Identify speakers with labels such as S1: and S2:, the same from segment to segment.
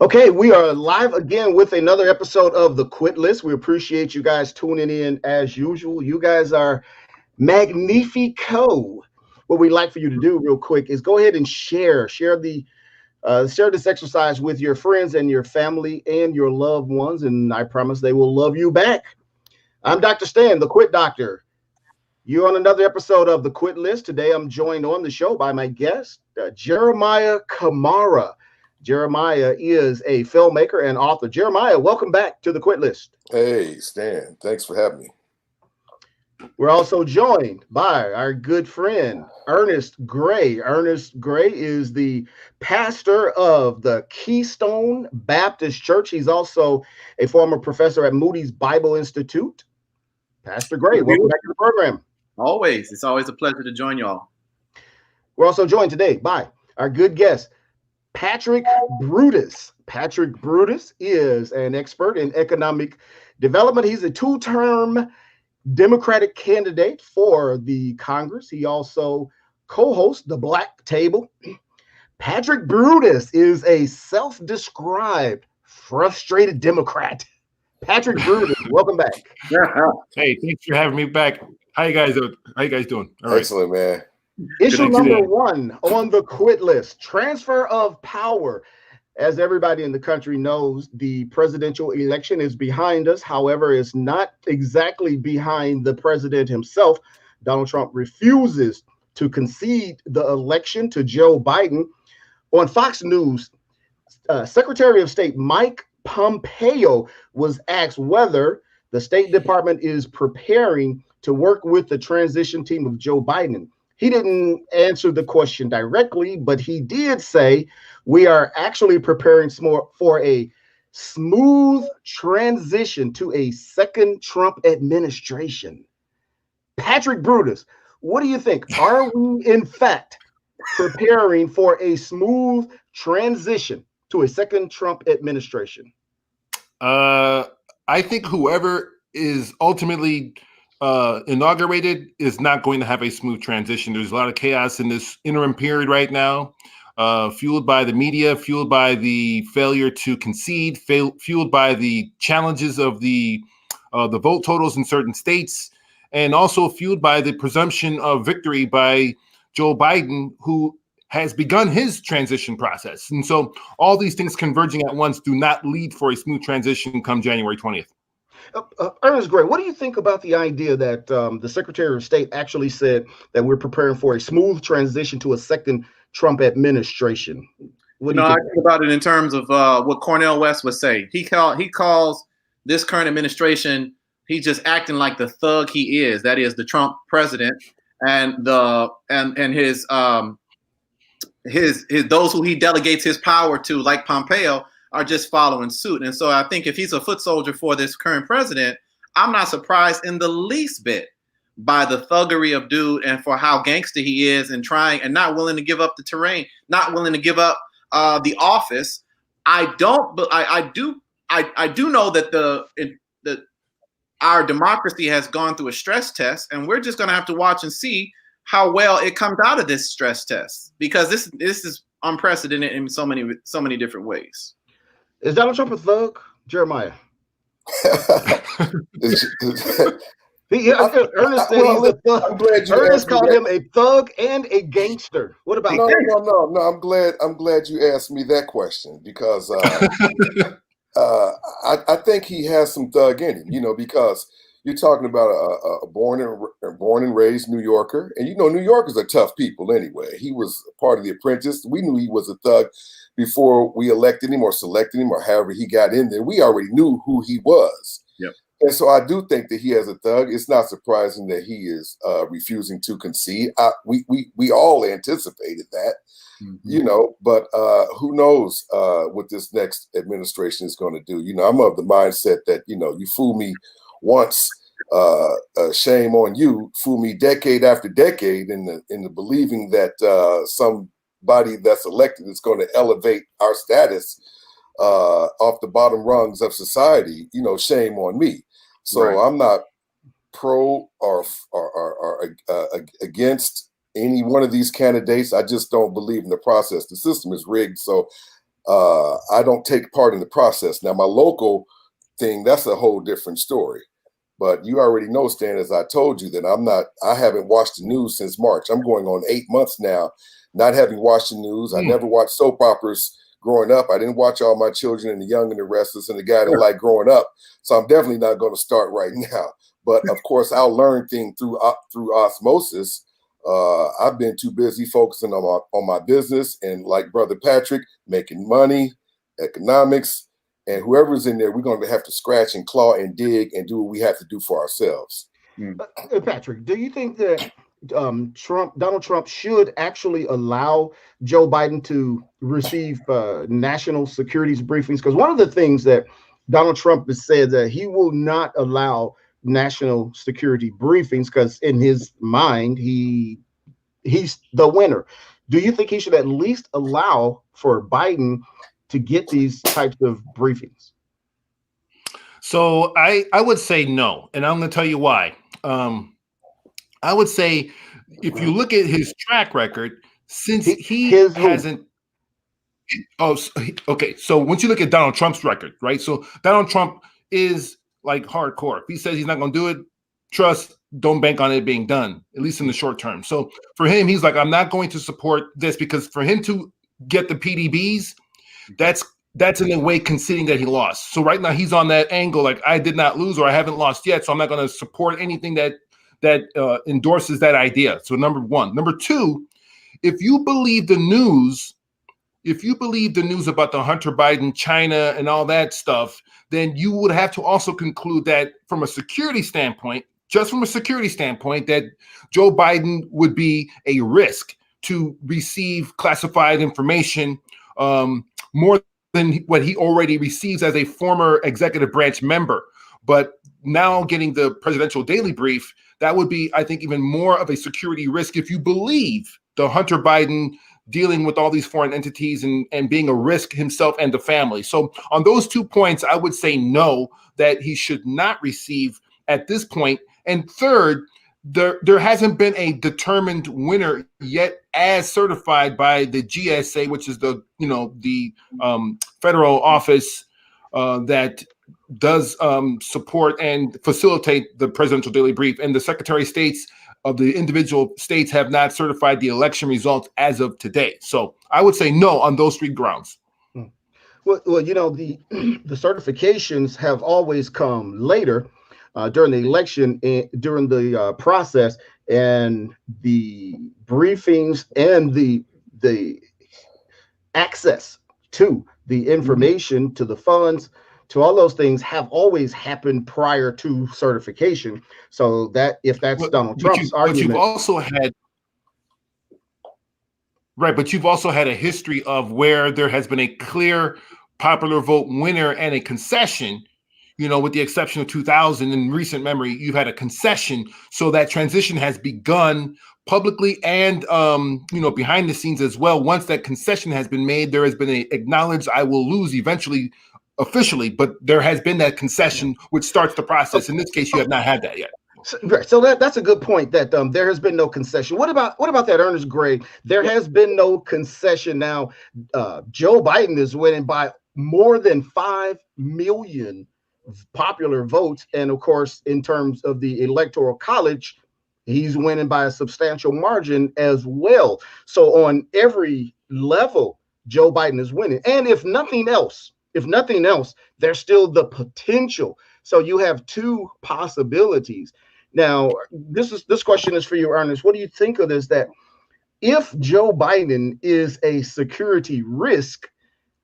S1: Okay, we are live again with another episode of the Quit List. We appreciate you guys tuning in as usual. You guys are magnifico. What we'd like for you to do, real quick, is go ahead and share this exercise with your friends and your family and your loved ones, and I promise they will love you back. I'm Dr. Stan, the Quit Doctor. You're on another episode of the Quit List. Today, I'm joined on the show by my guest, Jeremiah Kamara. Jeremiah is a filmmaker and author. Jeremiah, welcome back to the Quit List.
S2: Hey, Stan, thanks for having me.
S1: We're also joined by our good friend, Ernest Gray. Ernest Gray is the pastor of the Keystone Baptist Church. He's also a former professor at Moody's Bible Institute. Pastor Gray, welcome back to the program.
S3: Always. It's always a pleasure to join y'all.
S1: We're also joined today by our good guest, Patrick Brutus. Patrick Brutus is an expert in economic development. He's a two-term Democratic candidate for the Congress. He also co-hosts The Black Table. Patrick Brutus is a self-described frustrated Democrat. Patrick Brutus, welcome back.
S4: Hey, thanks for having me back. How you guys doing?
S2: All right. Excellent, man.
S1: Issue number one on the Quit List: transfer of power. As everybody in the country knows, the presidential election is behind us. However, it's not exactly behind the president himself. Donald Trump refuses to concede the election to Joe Biden. On Fox News, Secretary of State Mike Pompeo was asked whether the State Department is preparing to work with the transition team of Joe Biden. He didn't answer the question directly, but he did say we are actually preparing for a smooth transition to a second Trump administration. Patrick Brutus, what do you think? Are we, in fact, preparing for a smooth transition to a second Trump administration?
S4: I think whoever is ultimately inaugurated is not going to have a smooth transition. There's a lot of chaos in this interim period right now, fueled by the media, fueled by the failure to concede, fueled by the challenges of the vote totals in certain states, and also fueled by the presumption of victory by Joe Biden, who has begun his transition process. And so all these things converging at once do not lead for a smooth transition come January 20th.
S1: Ernest Gray, what do you think about the idea that the Secretary of State actually said that we're preparing for a smooth transition to a second Trump administration?
S3: I think about it in terms of what Cornel West would say. He calls this current administration, he's just acting like the thug he is. That is the Trump president and his those who he delegates his power to, like Pompeo, are just following suit. And so I think if he's a foot soldier for this current president, I'm not surprised in the least bit by the thuggery of dude and for how gangster he is and trying and not willing to give up the terrain, not willing to give up the office. I do know that our democracy has gone through a stress test, and we're just going to have to watch and see how well it comes out of this stress test, because this is unprecedented in so many different ways.
S1: Is Donald Trump a thug, Jeremiah? Ernest said he's a thug. Ernest called him a thug and a gangster. What about
S2: that? No. I'm glad you asked me that question, because I think he has some thug in him. Because you're talking about a born and raised New Yorker, and New Yorkers are tough people anyway. He was part of The Apprentice. We knew he was a thug before we elected him or selected him, or however he got in there. We already knew who he was.
S3: Yep.
S2: And so I do think that he has a thug. It's not surprising that he is refusing to concede. We all anticipated that, but who knows what this next administration is going to do. I'm of the mindset that, you fool me once, shame on you. Fool me decade after decade in the believing that somebody that's elected is going to elevate our status off the bottom rungs of society. Shame on me. So right. I'm not pro or against any one of these candidates. I just don't believe in the process. The system is rigged. So I don't take part in the process. Now, my local thing, that's a whole different story. But you already know, Stan, as I told you, that I haven't watched the news since March. I'm going on 8 months now, not having watched the news. I never watched soap operas growing up. I didn't watch All My Children and The Young and the Restless and The Guy That Liked Growing Up. So I'm definitely not going to start right now. But of course, I'll learn things through osmosis. I've been too busy focusing on my business and, like Brother Patrick, making money, economics, and whoever's in there, we're going to have to scratch and claw and dig and do what we have to do for ourselves.
S1: Patrick, do you think that Donald Trump should actually allow Joe Biden to receive national securities briefings? Because one of the things that Donald Trump has said that he will not allow national security briefings because in his mind he's the winner. Do you think he should at least allow for Biden to get these types of briefings?
S4: So I would say no, and I'm going to tell you why. I would say if you look at his track record, since he hasn't. Oh, okay. So once you look at Donald Trump's record, right? So Donald Trump is like hardcore. If he says he's not going to do it, don't bank on it being done, at least in the short term. So for him, he's like, I'm not going to support this, because for him to get the PDBs, that's in a way conceding that he lost. So right now he's on that angle, like I did not lose or I haven't lost yet, so I'm not going to support anything that endorses that idea. So number one. Number two, if you believe the news about the Hunter Biden, China, and all that stuff, then you would have to also conclude that from a security standpoint, that Joe Biden would be a risk to receive classified information more than what he already receives as a former executive branch member. But now getting the presidential daily brief, that would be, I think, even more of a security risk if you believe the Hunter Biden dealing with all these foreign entities and being a risk himself and the family. So on those 2 points, I would say no, that he should not receive at this point. And third, there hasn't been a determined winner yet as certified by the GSA, which is the federal office that does support and facilitate the presidential daily brief. And the Secretary of States of the individual states have not certified the election results as of today. So I would say no on those 3 grounds.
S1: Well, the certifications have always come later during the election, during the process, and the briefings and the access to the information, to the funds, to all those things have always happened prior to certification. So that if that's Donald Trump's argument,
S4: but you've also had a history of where there has been a clear popular vote winner and a concession. With the exception of 2000, in recent memory, you've had a concession. So that transition has begun publicly and, behind the scenes as well. Once that concession has been made, there has been a acknowledged I will lose eventually officially, but there has been that concession, which starts the process. In this case, you have not had that yet.
S1: So that's a good point, that there has been no concession. What about that, Ernest Gray? There has been no concession. Now, Joe Biden is winning by more than 5 million popular votes. And of course, in terms of the Electoral College, he's winning by a substantial margin as well. So on every level, Joe Biden is winning. And if nothing else, there's still the potential. So you have 2 possibilities. Now, this question is for you, Ernest. What do you think of this? That if Joe Biden is a security risk,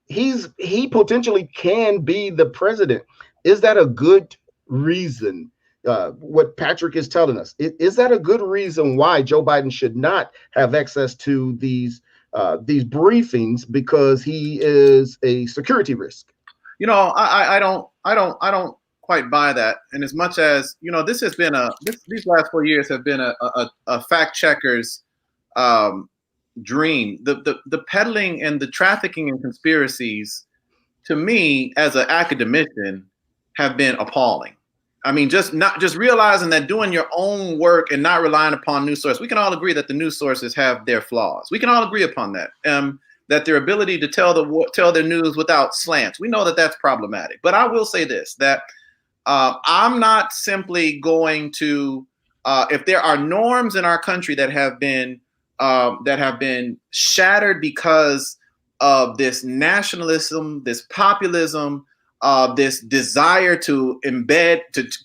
S1: he potentially can be the president. Is that a good reason? What Patrick is telling us, is that a good reason why Joe Biden should not have access to these briefings, because he is a security risk?
S3: I don't quite buy that. And as much as this has been these last 4 years have been a fact checker's dream. The peddling and the trafficking and conspiracies, to me as an academician, have been appalling. I mean, just realizing that doing your own work and not relying upon news sources. We can all agree that the news sources have their flaws. We can all agree upon that. that their ability to tell their news without slants, we know that that's problematic. But I will say this, that I'm not simply going to, if there are norms in our country that have been shattered because of this nationalism, this populism, this desire to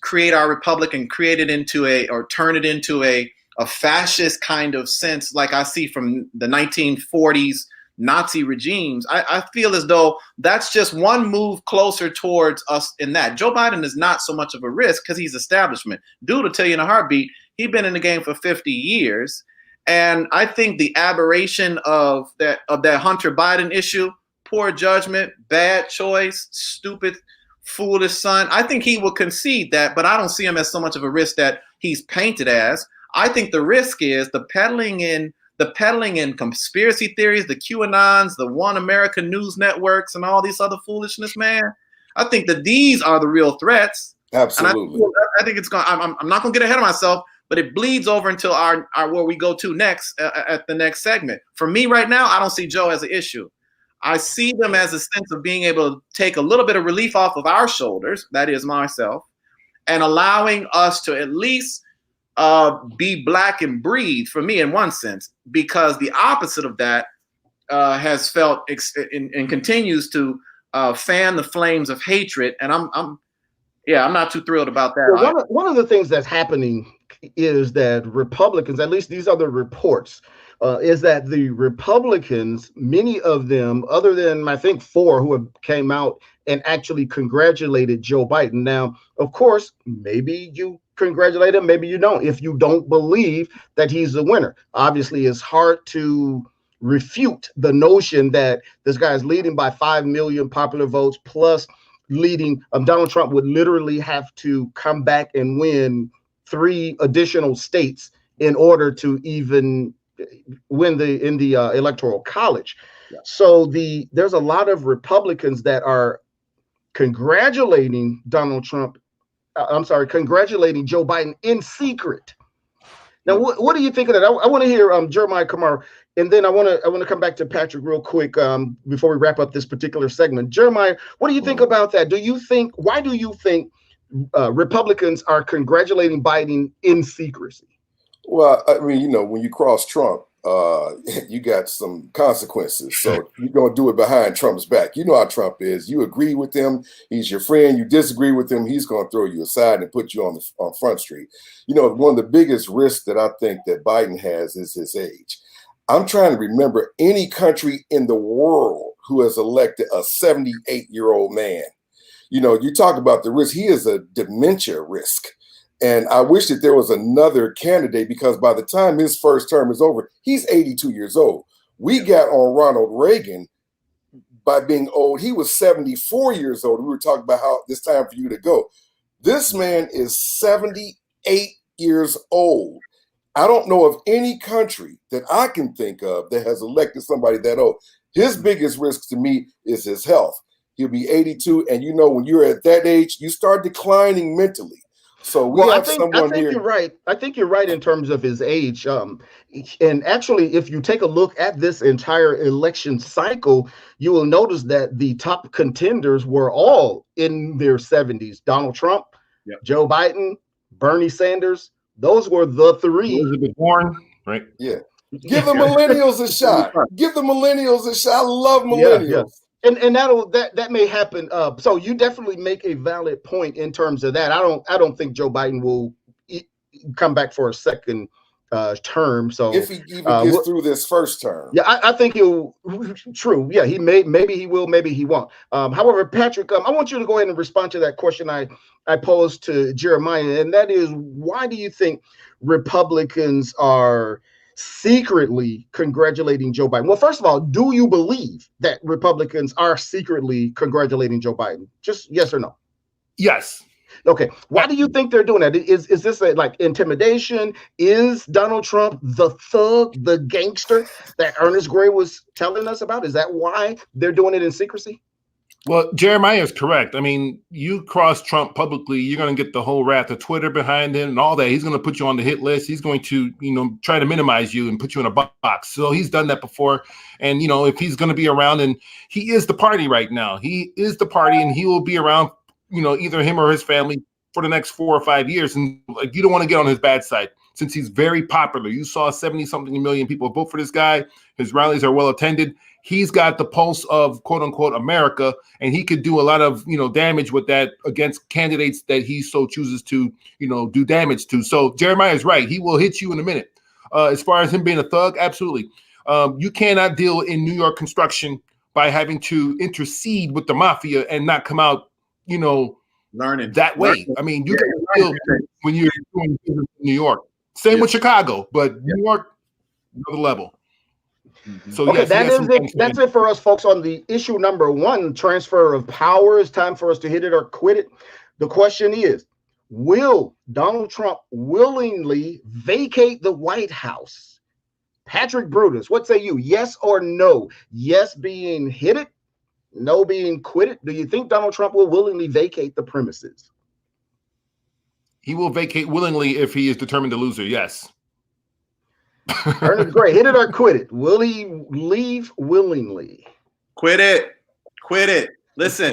S3: create our republic and create it into turn it into a fascist kind of sense, like I see from the 1940s Nazi regimes. I feel as though that's just one move closer towards us in that. Joe Biden is not so much of a risk because he's establishment. Dude will tell you in a heartbeat, he's been in the game for 50 years. And I think the aberration of that Hunter Biden issue, poor judgment, bad choice, stupid, foolish son, I think he will concede that, but I don't see him as so much of a risk that he's painted as. I think the risk is the peddling in conspiracy theories, the QAnons, the One America News Networks, and all these other foolishness, man. I think that these are the real threats.
S2: Absolutely.
S3: And I think it's going. I'm not going to get ahead of myself, but it bleeds over until our where we go to next at the next segment. For me, right now, I don't see Joe as an issue. I see them as a sense of being able to take a little bit of relief off of our shoulders, that is myself, and allowing us to at least be black and breathe, for me in one sense, because the opposite of that has felt and continues to fan the flames of hatred. And I'm not too thrilled about that.
S1: Well, one of the things that's happening is that Republicans, at least these are the reports, is that the Republicans, many of them, other than I think 4 who have came out and actually congratulated Joe Biden. Now, of course, maybe you congratulate him, maybe you don't, if you don't believe that he's the winner. Obviously, it's hard to refute the notion that this guy is leading by 5 million popular votes, plus leading. Donald Trump would literally have to come back and win 3 additional states in order to even win in the electoral college. Yeah. So there's a lot of Republicans that are congratulating congratulating Joe Biden in secret. Now, what do you think of that? I want to hear Jeremiah Kamar, and then I want to come back to Patrick real quick before we wrap up this particular segment. Jeremiah, what do you think about that? Why do you think Republicans are congratulating Biden in secrecy?
S2: Well, I mean, when you cross Trump, you got some consequences. So you're going to do it behind Trump's back. You know how Trump is. You agree with him, he's your friend. You disagree with him, he's going to throw you aside and put you on Front Street. One of the biggest risks that I think that Biden has is his age. I'm trying to remember any country in the world who has elected a 78-year-old man. You talk about the risk. He is a dementia risk. And I wish that there was another candidate, because by the time his first term is over, he's 82 years old. We got on Ronald Reagan by being old. He was 74 years old. We were talking about how it's time for you to go. This man is 78 years old. I don't know of any country that I can think of that has elected somebody that old. His biggest risk to me is his health. He'll be 82. And when you're at that age, you start declining mentally. So I think you're right. I think you're right in terms of his age. And actually, if you take a look at this entire election cycle, you will notice that the top contenders were all in their 70s. Donald Trump, Joe Biden, Bernie Sanders. Those were the 3.
S4: Elizabeth Warren, right?
S2: Yeah. Give the millennials a shot. Give the millennials a shot. I love millennials.
S1: Yeah. And that may happen. So you definitely make a valid point in terms of that. I don't think Joe Biden will come back for a second term. So
S2: if he even gets through this first term,
S1: I think he'll. True. Yeah, maybe he will, maybe he won't. However, Patrick, I want you to go ahead and respond to that question I posed to Jeremiah, and that is, why do you think Republicans are secretly congratulating Joe Biden? Well, first of all, do you believe that Republicans are secretly congratulating Joe Biden? Just yes or no?
S4: Yes.
S1: Okay. Why do you think they're doing that? Is this like intimidation? Is Donald Trump the thug, the gangster that Ernest Gray was telling us about? Is that why they're doing it in secrecy?
S4: Well, Jeremiah is correct. I mean, you cross Trump publicly, you're going to get the whole wrath of Twitter behind him and all that. He's going to put you on the hit list. He's going to, try to minimize you and put you in a box. So he's done that before. And, if he's going to be around, and he is the party right now, he is the party, and he will be around, either him or his family for the next 4 or 5 years. And you don't want to get on his bad side since he's very popular. You saw 70-something million people vote for this guy. His rallies are well attended. He's got the pulse of quote unquote America, and he could do a lot of damage with that against candidates that he so chooses to do damage to. So Jeremiah is right. He will hit you in a minute. As far as him being a thug, absolutely. You cannot deal in New York construction by having to intercede with the mafia and not come out,
S3: learning
S4: that way. I mean, you can deal when you're doing business in New York. Same with Chicago, but New York, another level. So
S1: okay,
S4: yes,
S1: that's it for us, folks, on the issue number 1, transfer of power. It's time for us to hit it or quit it. The question is, will Donald Trump willingly vacate the White House? Patrick Brutus, what say you? Yes or no? Yes being hit it, no being quit it. Do you think Donald Trump will willingly vacate the premises?
S4: He will vacate willingly if he is determined to lose her, yes.
S1: Ernest Gray, hit it or quit it. Will he leave willingly?
S3: Quit it. Quit it. Listen,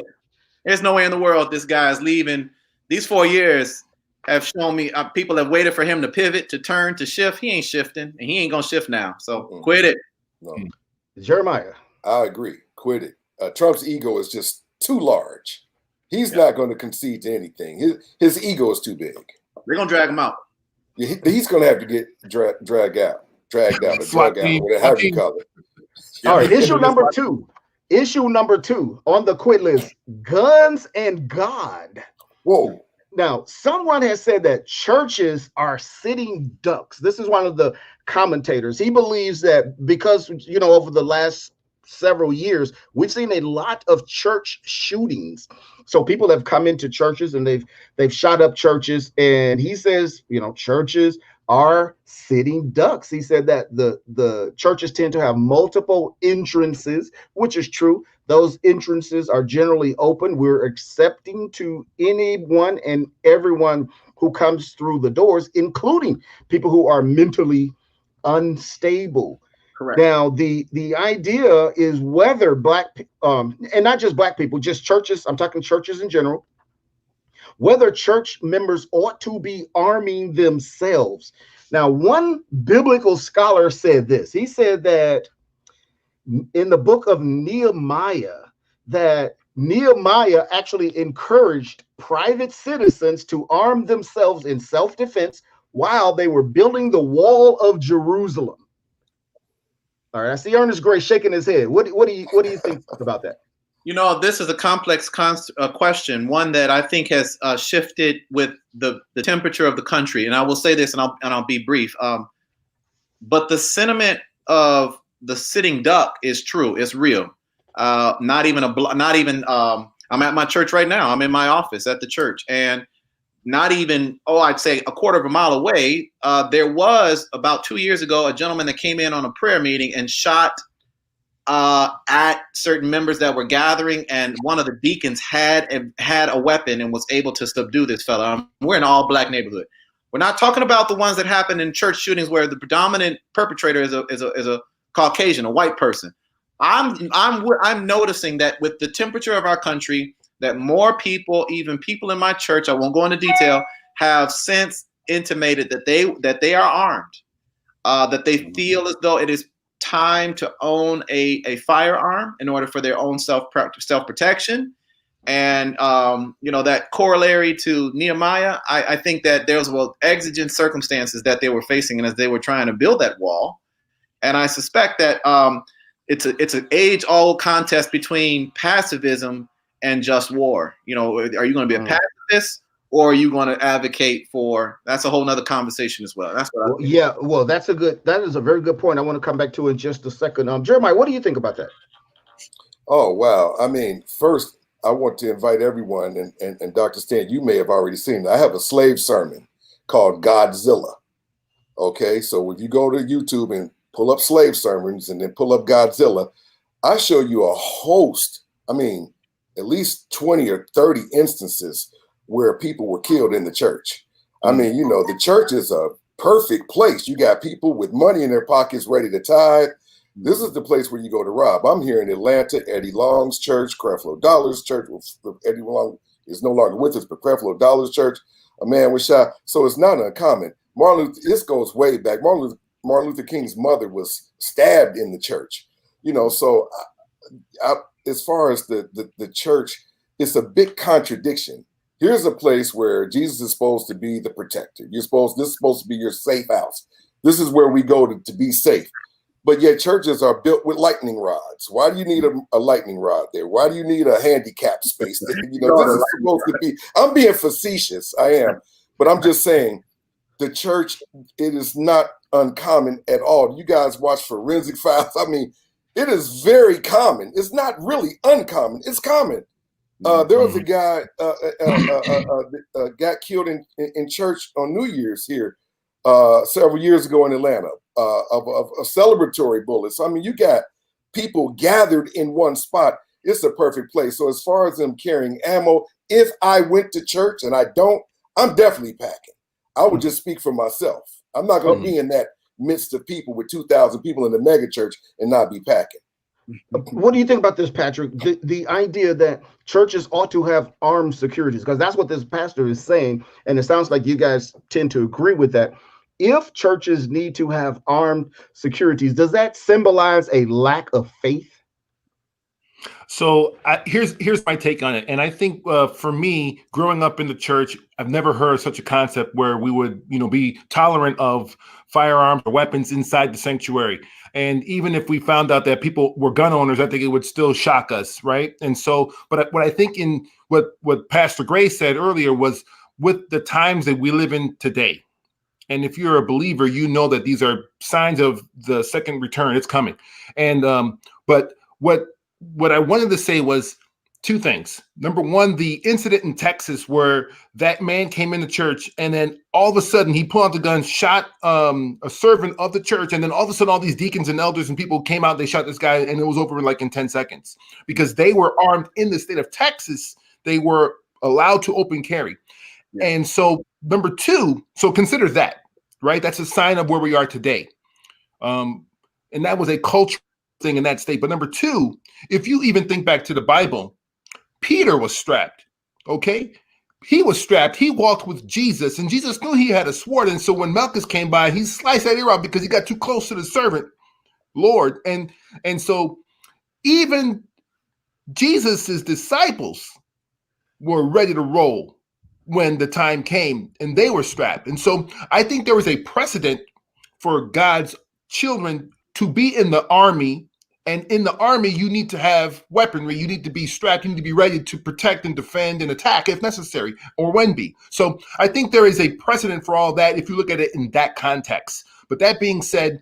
S3: there's no way in the world this guy is leaving. These 4 years have shown me people have waited for him to pivot, to turn, to shift. He ain't shifting, and he ain't going to shift now. So quit it.
S2: No.
S1: Jeremiah.
S2: I agree. Quit it. Trump's ego is just too large. He's not going to concede to anything. His ego is too big.
S3: They're going to drag him out.
S2: He's going to have to get dragged out, whatever you call it.
S1: All right, issue number 2. Issue number 2 on the quit list: guns and God.
S2: Whoa.
S1: Now, someone has said that churches are sitting ducks. This is one of the commentators. He believes that because, over the last several years, we've seen a lot of church shootings. So people have come into churches and they've shot up churches. And he says, churches are sitting ducks. He said that the churches tend to have multiple entrances, which is true. Those entrances are generally open. We're accepting to anyone and everyone who comes through the doors, including people who are mentally unstable.
S3: Correct.
S1: Now, the idea is whether and not just black people, just churches, I'm talking churches in general, whether church members ought to be arming themselves. Now, one biblical scholar said this. He said that in the book of Nehemiah, that Nehemiah actually encouraged private citizens to arm themselves in self-defense while they were building the wall of Jerusalem. All right, I see Ernest Gray shaking his head. What do you think about that?
S3: This is a complex question, one that I think has shifted with the temperature of the country. And I will say this, and I'll be brief. But the sentiment of the sitting duck is true. It's real. I'm at my church right now. I'm in my office at the church, and not even, I'd say a quarter of a mile away, there was about 2 years ago a gentleman that came in on a prayer meeting and shot at certain members that were gathering, and one of the deacons had a weapon and was able to subdue this fella. We're in an all-black neighborhood. We're not talking about the ones that happen in church shootings where the predominant perpetrator is a Caucasian, a white person. I'm noticing that with the temperature of our country, that more people, even people in my church, I won't go into detail, have since intimated that they are armed, that they feel as though it is time to own a firearm in order for their own self-protection. And, that corollary to Nehemiah, I think that there was exigent circumstances that they were facing and as they were trying to build that wall. And I suspect that it's an age-old contest between pacifism and just war. Are you going to be a pacifist, or are you going to advocate for? That's a whole nother conversation as well. That's what
S1: that is a very good point. I want to come back to in just a second. Jeremiah, what do you think about that?
S2: Oh, wow. I mean, first, I want to invite everyone, and Dr. Stan, you may have already seen it. I have a slave sermon called Godzilla. Okay, so if you go to YouTube and pull up slave sermons and then pull up Godzilla, I show you a host, at least 20 or 30 instances where people were killed in the church. I mean, you know, the church is a perfect place. You got people with money in their pockets ready to tithe. This is the place where you go to rob. I'm here in Atlanta, Eddie Long's church, Creflo Dollar's church. Eddie Long is no longer with us, but Creflo Dollar's church, a man was shot. So it's not uncommon. This goes way back. Martin Luther King's mother was stabbed in the church. You know, so as far as the church, it's a big contradiction. Here's a place where Jesus is supposed to be the protector. This is supposed to be your safe house. This is where we go to be safe. But yet churches are built with lightning rods. Why do you need a lightning rod there? Why do you need a handicap space there? You know, this is supposed to be, I'm being facetious, I am. But I'm just saying, the church, it is not uncommon at all. You guys watch Forensic Files. I mean, it is very common. It's not really uncommon. It's common. There was a guy got killed in church on New Year's here several years ago in Atlanta of a celebratory bullet. So, I mean, you got people gathered in one spot. It's a perfect place. So as far as them carrying ammo, if I went to church and I don't, I'm definitely packing. I would just speak for myself. I'm not going to be in that midst of people with 2,000 people in the mega church and not be packing.
S1: What do you think about this, Patrick? The idea that churches ought to have armed securities, because that's what this pastor is saying, and it sounds like you guys tend to agree with that. If churches need to have armed securities, does that symbolize a lack of faith?
S4: So here's my take on it. And I think for me, growing up in the church, I've never heard such a concept where we would, be tolerant of firearms or weapons inside the sanctuary. And even if we found out that people were gun owners, I think it would still shock us, right? And so, but what I think in what Pastor Gray said earlier was with the times that we live in today. And if you're a believer, you know that these are signs of the second return. It's coming. And but what I wanted to say was two things. Number one, the incident in Texas where that man came into church and then all of a sudden he pulled out the gun, shot a servant of the church. And then all of a sudden all these deacons and elders and people came out, they shot this guy and it was over in 10 seconds because they were armed in the state of Texas. They were allowed to open carry. Yeah. And so number two, so consider that, right? That's a sign of where we are today. And that was a cultural thing in that state. But number two, if you even think back to the Bible, Peter was strapped, okay? He was strapped. He walked with Jesus, and Jesus knew he had a sword. And so when Malchus came by, he sliced that ear out because he got too close to the servant, Lord. And so even Jesus's disciples were ready to roll when the time came, and they were strapped. And so I think there was a precedent for God's children to be in the army. And in the army, you need to have weaponry. You need to be strapped. You need to be ready to protect and defend and attack if necessary, or when be. So I think there is a precedent for all that if you look at it in that context. But that being said,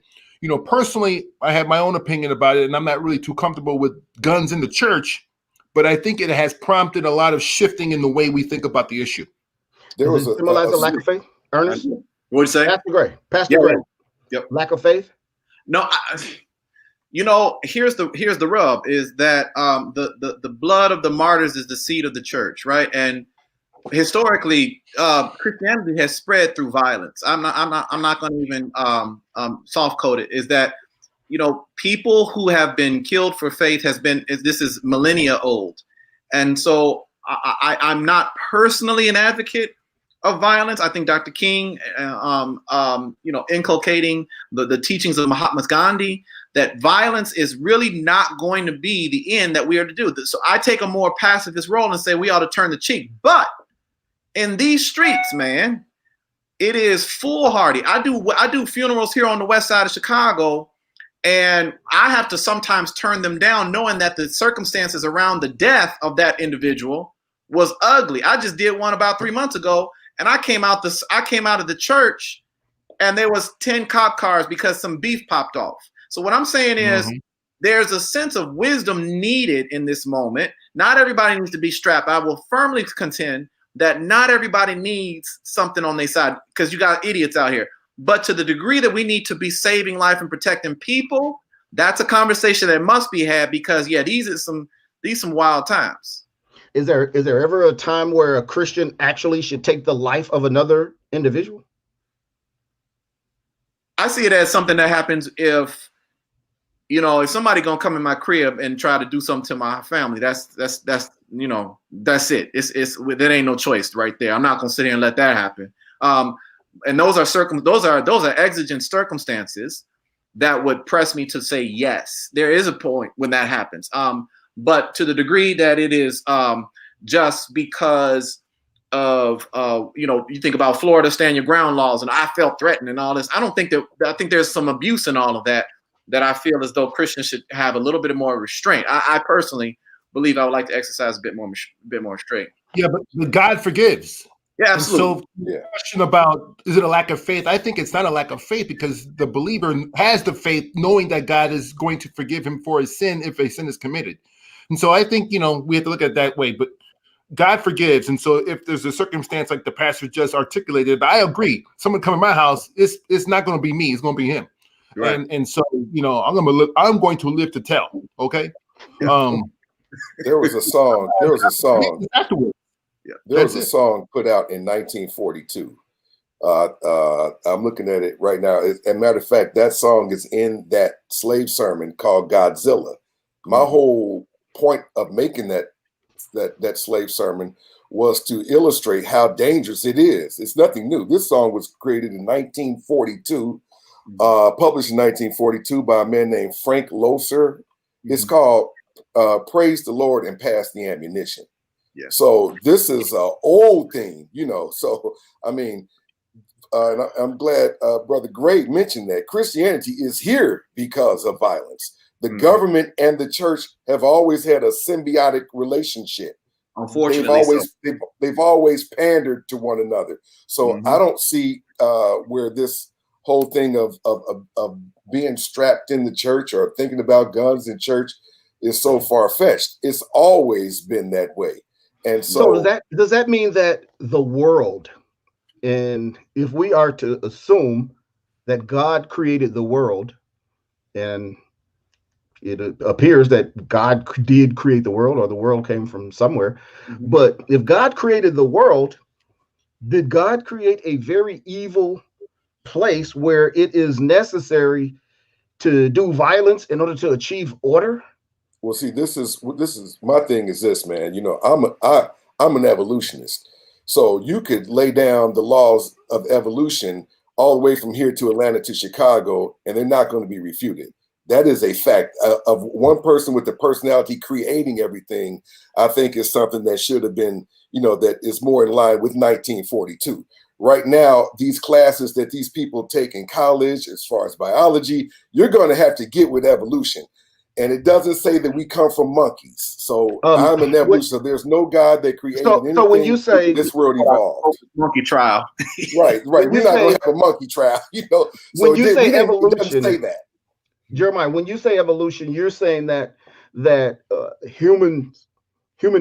S4: personally, I have my own opinion about it, and I'm not really too comfortable with guns in the church. But I think it has prompted a lot of shifting in the way we think about the issue.
S1: There was a lack of faith, Ernest.
S3: What did you say,
S1: Pastor Gray?
S3: Yep.
S1: Lack of faith.
S3: No. Here's the rub is that the blood of the martyrs is the seed of the church, right? And historically, Christianity has spread through violence. I'm not going to even soft code it. Is that people who have been killed for faith this is millennia old, and so I'm not personally an advocate of violence. I think Dr. King, inculcating the teachings of Mahatma Gandhi, that violence is really not going to be the end that we are to do. So I take a more pacifist role and say we ought to turn the cheek. But in these streets, man, it is foolhardy. I do funerals here on the west side of Chicago, and I have to sometimes turn them down knowing that the circumstances around the death of that individual was ugly. I just did one about 3 months ago, and I came out of the church and there was 10 cop cars because some beef popped off. So what I'm saying is there's a sense of wisdom needed in this moment. Not everybody needs to be strapped. I will firmly contend that not everybody needs something on their side because you got idiots out here. But to the degree that we need to be saving life and protecting people, that's a conversation that must be had because, these are some wild times.
S1: is there ever a time where a Christian actually should take the life of another individual?
S3: I see it as something that happens if, if somebody gonna come in my crib and try to do something to my family, that's it. It's there ain't no choice right there. I'm not gonna sit here and let that happen. And those are exigent circumstances that would press me to say yes. There is a point when that happens. But to the degree that it is just because of you think about Florida stand your ground laws and I felt threatened and all this. I think there's some abuse in all of that I feel as though Christians should have a little bit more restraint. I personally believe I would like to exercise a bit more restraint.
S4: Yeah, but God forgives.
S3: Yeah, absolutely.
S4: And so the question about, is it a lack of faith? I think it's not a lack of faith, because the believer has the faith knowing that God is going to forgive him for his sin if a sin is committed. And so I think, we have to look at it that way. But God forgives. And so if there's a circumstance like the pastor just articulated, but I agree, someone come in my house, it's not going to be me, it's going to be him. Right. And so, I'm going to live to tell. Okay.
S2: There was a song. Afterwards. Yeah. There was a song put out in 1942. I'm looking at it right now. As a matter of fact, that song is in that slave sermon called Godzilla. My whole point of making that slave sermon was to illustrate how dangerous it is. It's nothing new. This song was created in 1942, published in 1942 by a man named Frank Loesser. It's called Praise the Lord and Pass the Ammunition. Yeah. So this is an old thing, So, I mean, and I'm glad Brother Gray mentioned that Christianity is here because of violence. The government and the church have always had a symbiotic relationship.
S3: Unfortunately,
S2: they've always pandered to one another. So I don't see where this whole thing of being strapped in the church or thinking about guns in church is so far-fetched. It's always been that way. And so
S1: does that mean that the world, and if we are to assume that God created the world, and it appears that God did create the world, or the world came from somewhere, but if God created the world, did God create a very evil place where it is necessary to do violence in order to achieve order?
S2: Well, see, this is my thing is this, man. I'm an evolutionist. So you could lay down the laws of evolution all the way from here to Atlanta to Chicago, and they're not going to be refuted. That is a fact. Of one person with the personality creating everything, I think is something that should have been, that is more in line with 1942. Right now, these classes that these people take in college, as far as biology, you're going to have to get with evolution. And it doesn't say that we come from monkeys. So I'm an evolutionist. So there's no God that created anything.
S1: So when you say
S2: this world evolved,
S3: monkey trial,
S2: right. We're not going to have a monkey trial, So
S1: when you say evolution,
S2: it doesn't say that.
S1: Jeremiah, when you say evolution, you're saying that human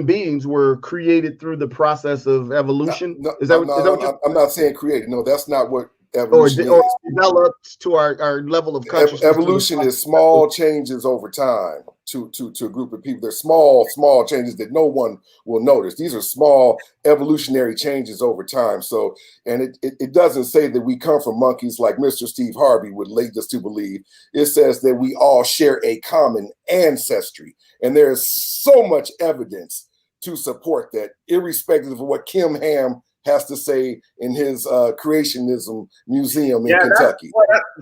S1: beings were created through the process of evolution.
S2: I'm not saying created. No, that's not what evolution
S1: or developed to our level of consciousness.
S2: Evolution is small changes over time to a group of people. They're small changes that no one will notice. These are small evolutionary changes over time. So, and it doesn't say that we come from monkeys like Mr. Steve Harvey would lead us to believe. It says that we all share a common ancestry. And there is so much evidence to support that, irrespective of what Kim Ham has to say in his creationism museum in Kentucky.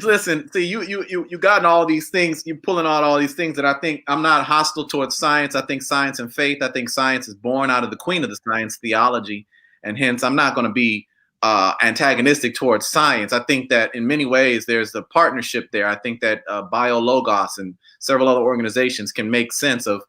S3: Listen, see, you gotten all these things, you pulling out all these things that I think, I'm not hostile towards science. I think science and faith, I think science is born out of the queen of the science, theology, and hence I'm not going to be antagonistic towards science. I think that in many ways there's a partnership there. I think that BioLogos and several other organizations can make sense of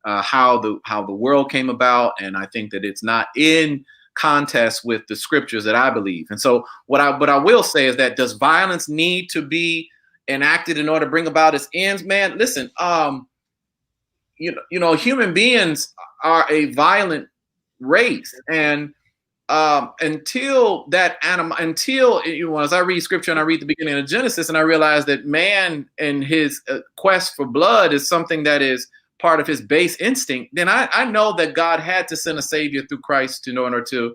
S3: how the world came about, and I think that it's not in contest with the scriptures that I believe. And so what I will say is that, does violence need to be enacted in order to bring about its ends? Man, listen, human beings are a violent race, and until as I read scripture and I read the beginning of Genesis, and I realize that man and his quest for blood is something that is part of his base instinct, then I know that God had to send a savior through Christ in order to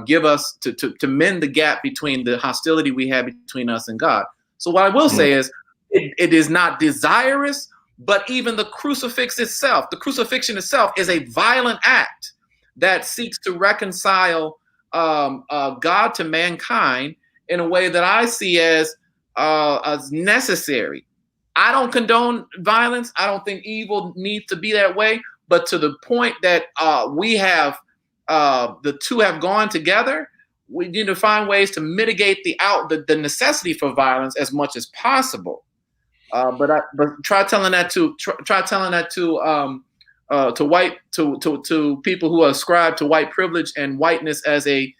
S3: give us to mend the gap between the hostility we have between us and God. So what I will say is it is not desirous, but even the crucifixion itself is a violent act that seeks to reconcile God to mankind in a way that I see as necessary. I don't condone violence. I don't think evil needs to be that way. But to the point that we have the two have gone together, we need to find ways to mitigate the necessity for violence as much as possible. But try telling that to people who ascribe to white privilege and whiteness as a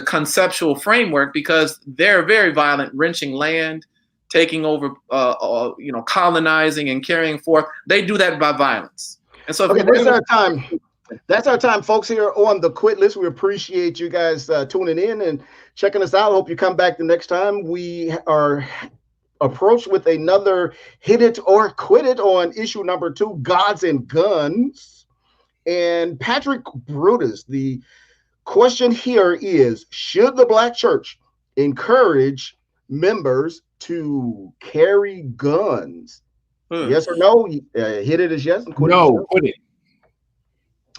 S3: conceptual framework, because they're very violent, wrenching land, taking over, colonizing and carrying forth. They do that by violence. And so,
S1: that's our time. That's our time, folks, here on the Quit List. We appreciate you guys tuning in and checking us out. Hope you come back the next time. We are approached with another Hit It or Quit It on issue number 2, Gods and Guns. And Patrick Brutus, the question here is, should the Black church encourage members to carry guns? Yes or no? Hit it as yes. And quit
S4: no,
S1: it.
S4: quit it.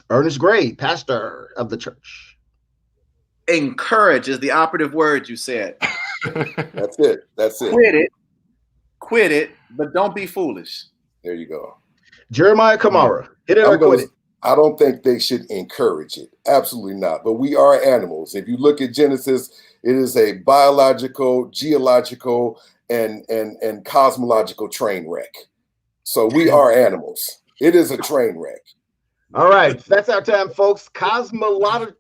S3: Ernest Gray, pastor of the church. Encourage is the operative word you said.
S2: That's it.
S3: Quit it, but don't be foolish.
S2: There you go.
S1: Jeremiah Kamara, hit it or quit it.
S2: I don't think they should encourage it. Absolutely not. But we are animals. If you look at Genesis, it is a biological, geological, and cosmological train wreck. So we are animals. It is a train wreck.
S1: All right. That's our time, folks. Cosmological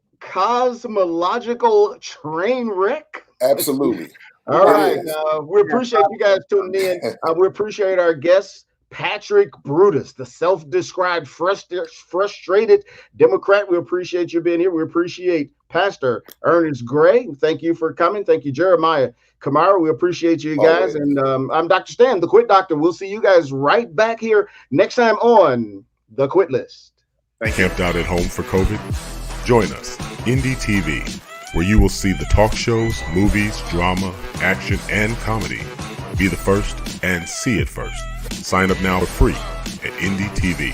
S1: train wreck.
S2: Absolutely.
S1: All right. We appreciate you guys tuning in. We appreciate our guests, Patrick Brutus, the self-described frustrated Democrat. We appreciate you being here. We appreciate Pastor Ernest Gray. Thank you for coming. Thank you, Jeremiah Kamara. We appreciate you guys. And I'm Dr. Stan, the Quit Doctor. We'll see you guys right back here next time on The Quit List.
S5: Camped out at home for COVID? Join us, Indie TV, where you will see the talk shows, movies, drama, action, and comedy. Be the first and see it first. Sign up now for free at Indie TV.